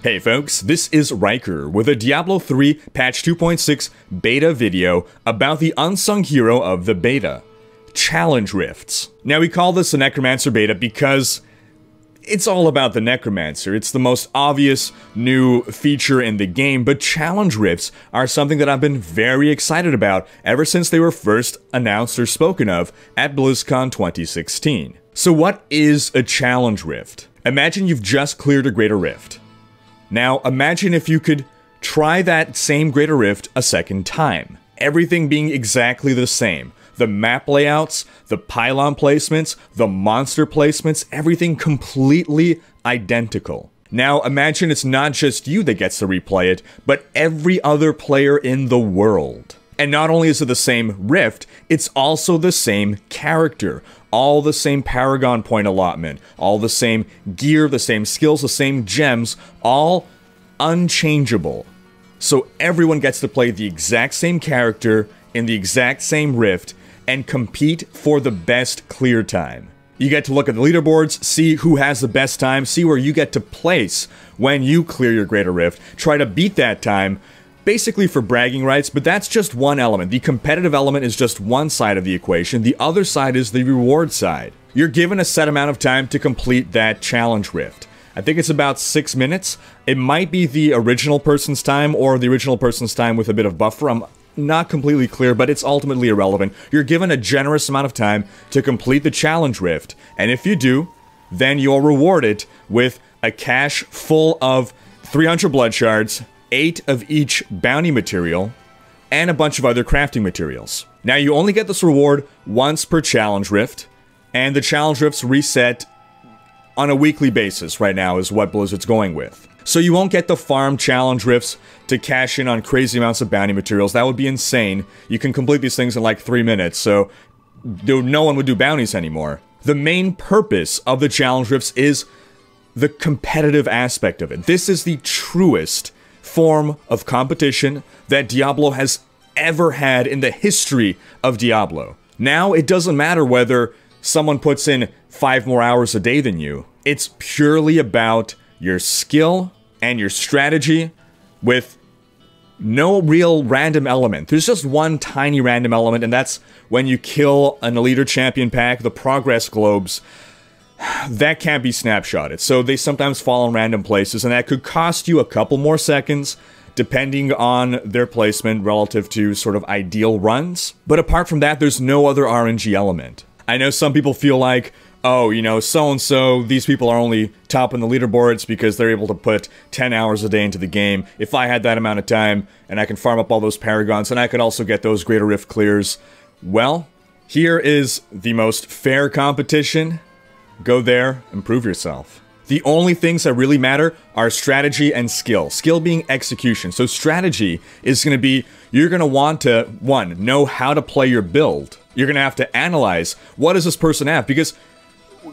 Hey folks, this is Rhykker with a Diablo 3 patch 2.6 beta video about the unsung hero of the beta, Challenge Rifts. Now we call this a Necromancer beta because it's all about the Necromancer. It's the most obvious new feature in the game, but Challenge Rifts are something that I've been very excited about ever since they were first announced or spoken of at BlizzCon 2016. So what is a Challenge Rift? Imagine you've just cleared a Greater Rift. Now, imagine if you could try that same Greater Rift a second time. Everything being exactly the same. The map layouts, the pylon placements, the monster placements, everything completely identical. Now, imagine it's not just you that gets to replay it, but every other player in the world. And not only is it the same rift, it's also the same character. All the same Paragon point allotment, all the same gear, the same skills, the same gems, all unchangeable. So everyone gets to play the exact same character in the exact same rift and compete for the best clear time. You get to look at the leaderboards, see who has the best time, see where you get to place when you clear your Greater Rift, try to beat that time, basically for bragging rights, but that's just one element. The competitive element is just one side of the equation. The other side is the reward side. You're given a set amount of time to complete that challenge rift. I think it's about 6 minutes. It might be the original person's time or the original person's time with a bit of buffer. I'm not completely clear, but it's ultimately irrelevant. You're given a generous amount of time to complete the challenge rift, and if you do, then you're rewarded with a cache full of 300 blood shards, 8 of each bounty material, and a bunch of other crafting materials. Now, you only get this reward once per challenge rift, and the challenge rifts reset on a weekly basis right now is what Blizzard's going with. So you won't get the farm challenge rifts to cash in on crazy amounts of bounty materials. That would be insane. You can complete these things in like 3 minutes, so no one would do bounties anymore. The main purpose of the challenge rifts is the competitive aspect of it. This is the truest form of competition that Diablo has ever had in the history of Diablo. Now, it doesn't matter whether someone puts in 5 more hours a day than you. It's purely about your skill and your strategy with no real random element. There's just one tiny random element, and that's when you kill an Elite or Champion pack, the progress globes. That can't be snapshotted, so they sometimes fall in random places, and that could cost you a couple more seconds, depending on their placement relative to sort of ideal runs. But apart from that, there's no other RNG element. I know some people feel like, oh, you know, so-and-so, these people are only top in the leaderboards because they're able to put 10 hours a day into the game. If I had that amount of time, and I can farm up all those Paragons, and I could also get those Greater Rift clears, well, here is the most fair competition. Go there, improve yourself. The only things that really matter are strategy and skill. Skill being execution. So strategy is going to be, you're going to want to, 1, know how to play your build. You're going to have to analyze, what does this person have? Because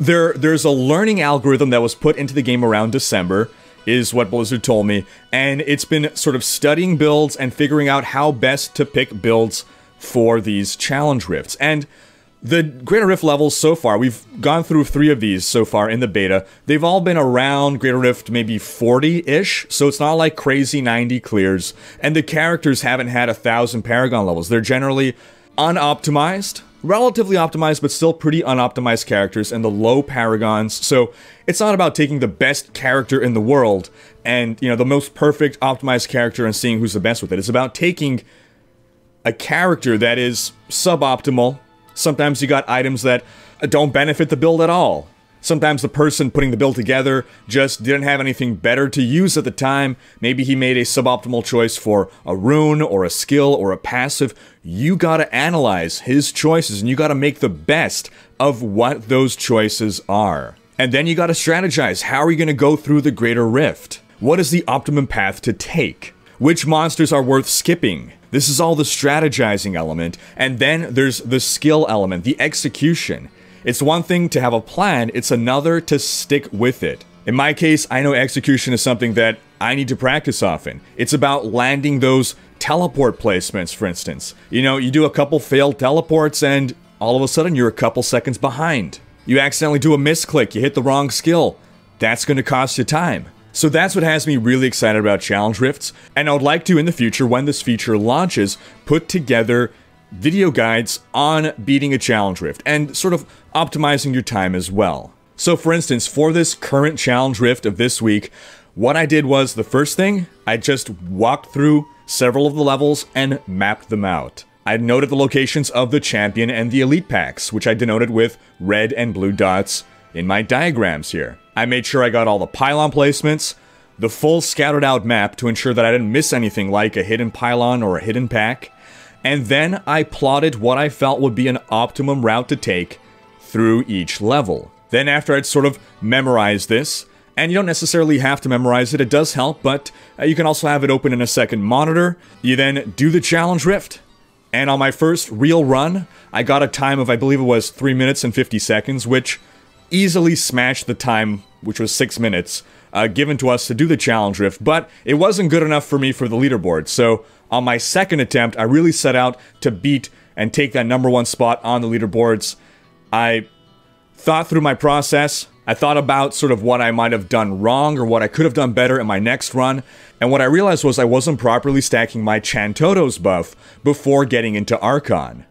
there's a learning algorithm that was put into the game around December, is what Blizzard told me, and it's been sort of studying builds and figuring out how best to pick builds for these challenge rifts. And the Greater Rift levels so far, we've gone through 3 of these so far in the beta. They've all been around Greater Rift maybe 40-ish, so it's not like crazy 90 clears. And the characters haven't had 1,000 Paragon levels. They're generally unoptimized, relatively optimized, but still pretty unoptimized characters, and the low Paragons. So it's not about taking the best character in the world and, you know, the most perfect optimized character and seeing who's the best with it. It's about taking a character that is suboptimal. Sometimes you got items that don't benefit the build at all. Sometimes the person putting the build together just didn't have anything better to use at the time. Maybe he made a suboptimal choice for a rune or a skill or a passive. You gotta analyze his choices and you gotta make the best of what those choices are. And then you gotta strategize. How are you gonna go through the Greater Rift? What is the optimum path to take? Which monsters are worth skipping? This is all the strategizing element, and then there's the skill element, the execution. It's one thing to have a plan, it's another to stick with it. In my case, I know execution is something that I need to practice often. It's about landing those teleport placements, for instance. You know, you do a couple failed teleports and all of a sudden you're a couple seconds behind. You accidentally do a misclick, you hit the wrong skill. That's going to cost you time. So that's what has me really excited about challenge rifts, and I would like to, in the future, when this feature launches, put together video guides on beating a challenge rift, and sort of optimizing your time as well. So for instance, for this current challenge rift of this week, what I did was, the first thing, I just walked through several of the levels and mapped them out. I noted the locations of the champion and the elite packs, which I denoted with red and blue dots in my diagrams here. I made sure I got all the pylon placements, the full scouted out map to ensure that I didn't miss anything like a hidden pylon or a hidden pack, and then I plotted what I felt would be an optimum route to take through each level. Then after I'd sort of memorized this, and you don't necessarily have to memorize it, it does help, but you can also have it open in a second monitor. You then do the challenge rift, and on my first real run, I got a time of, I believe it was 3 minutes and 50 seconds, which easily smashed the time, which was 6 minutes, given to us to do the challenge rift, but it wasn't good enough for me for the leaderboard. So on my second attempt, I really set out to beat and take that #1 spot on the leaderboards. I thought through my process. I thought about sort of what I might have done wrong or what I could have done better in my next run, and what I realized was I wasn't properly stacking my Chantotos buff before getting into Archon.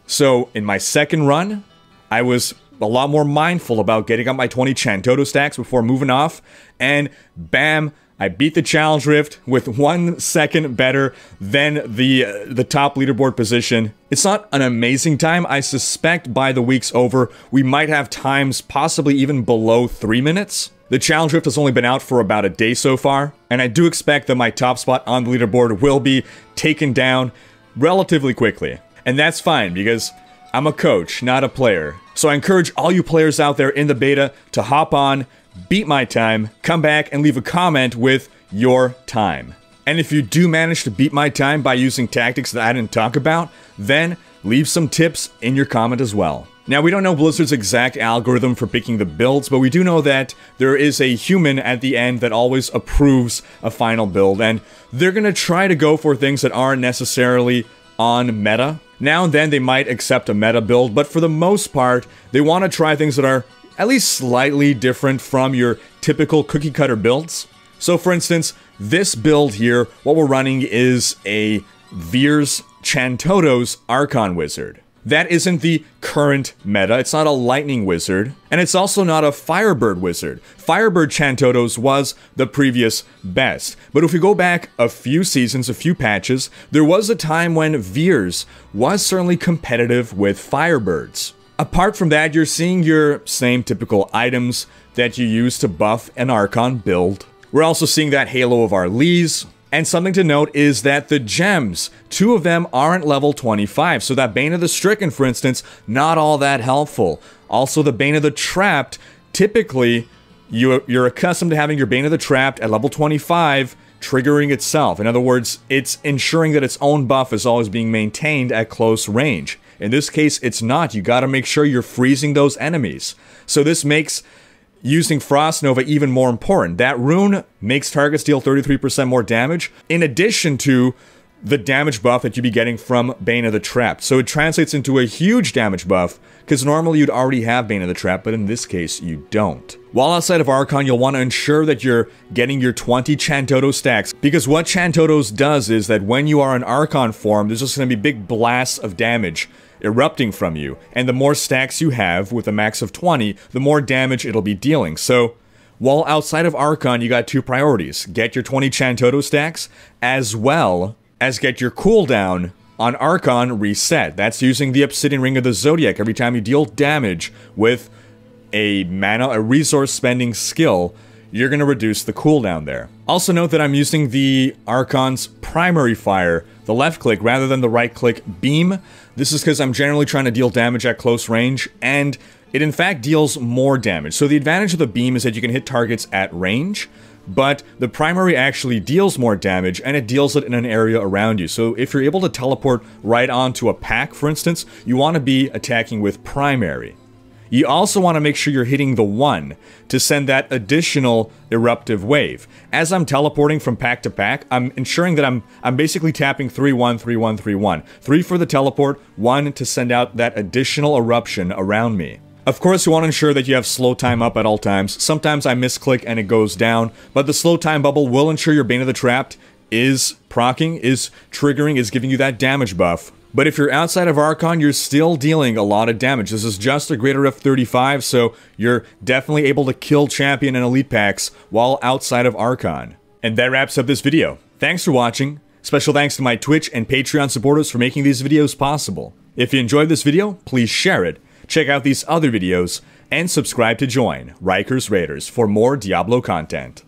So in my second run, I was a lot more mindful about getting up my 20 Chantoto stacks before moving off, and bam, I beat the challenge rift with 1 second better than the top leaderboard position. It's not an amazing time. I suspect by the week's over, we might have times possibly even below 3 minutes. The challenge rift has only been out for about a day so far, and I do expect that my top spot on the leaderboard will be taken down relatively quickly. And that's fine, because I'm a coach, not a player. So I encourage all you players out there in the beta to hop on, beat my time, come back and leave a comment with your time. And if you do manage to beat my time by using tactics that I didn't talk about, then leave some tips in your comment as well. Now, we don't know Blizzard's exact algorithm for picking the builds, but we do know that there is a human at the end that always approves a final build, and they're gonna try to go for things that aren't necessarily on meta. Now and then they might accept a meta build, but for the most part, they want to try things that are at least slightly different from your typical cookie cutter builds. So for instance, this build here, what we're running is a Veers Chantotos Archon Wizard. That isn't the current meta, it's not a Lightning Wizard, and it's also not a Firebird Wizard. Firebird Chantotos was the previous best, but if we go back a few seasons, a few patches, there was a time when Veers was certainly competitive with Firebirds. Apart from that, you're seeing your same typical items that you use to buff an Archon build. We're also seeing that halo of our Lees. And something to note is that the gems, 2 of them aren't level 25, so that Bane of the Stricken, for instance, not all that helpful. Also, the Bane of the Trapped, typically, you're accustomed to having your Bane of the Trapped at level 25 triggering itself. In other words, it's ensuring that its own buff is always being maintained at close range. In this case, it's not. You gotta make sure you're freezing those enemies. So this makes using Frost Nova even more important. That rune makes targets deal 33% more damage, in addition to the damage buff that you'd be getting from Bane of the Trapped. So it translates into a huge damage buff, because normally you'd already have Bane of the Trapped, but in this case, you don't. While outside of Archon, you'll want to ensure that you're getting your 20 Chantoto stacks, because what Chantotos does is that when you are in Archon form, there's just going to be big blasts of damage erupting from you, and the more stacks you have with a max of 20, the more damage it'll be dealing. So while outside of Archon, you got 2 priorities: get your 20 Chantoto stacks, as well as get your cooldown on Archon reset. That's using the Obsidian Ring of the Zodiac every time you deal damage with a resource spending skill. You're going to reduce the cooldown there. Also note that I'm using the Archon's primary fire, the left click, rather than the right click beam. This is because I'm generally trying to deal damage at close range, and it in fact deals more damage. So the advantage of the beam is that you can hit targets at range, but the primary actually deals more damage, and it deals it in an area around you. So if you're able to teleport right onto a pack, for instance, you want to be attacking with primary. You also want to make sure you're hitting the 1 to send that additional eruptive wave. As I'm teleporting from pack to pack, I'm ensuring that I'm basically tapping 3-1, 3-1, 3-1. 3 for the teleport, 1 to send out that additional eruption around me. Of course, you want to ensure that you have slow time up at all times. Sometimes I misclick and it goes down, but the slow time bubble will ensure your Bane of the Trapped is proccing, is triggering, is giving you that damage buff. But if you're outside of Archon, you're still dealing a lot of damage. This is just a greater of 35, so you're definitely able to kill champion and elite packs while outside of Archon. And that wraps up this video. Thanks for watching. Special thanks to my Twitch and Patreon supporters for making these videos possible. If you enjoyed this video, please share it, check out these other videos, and subscribe to join Rhykker's Raiders for more Diablo content.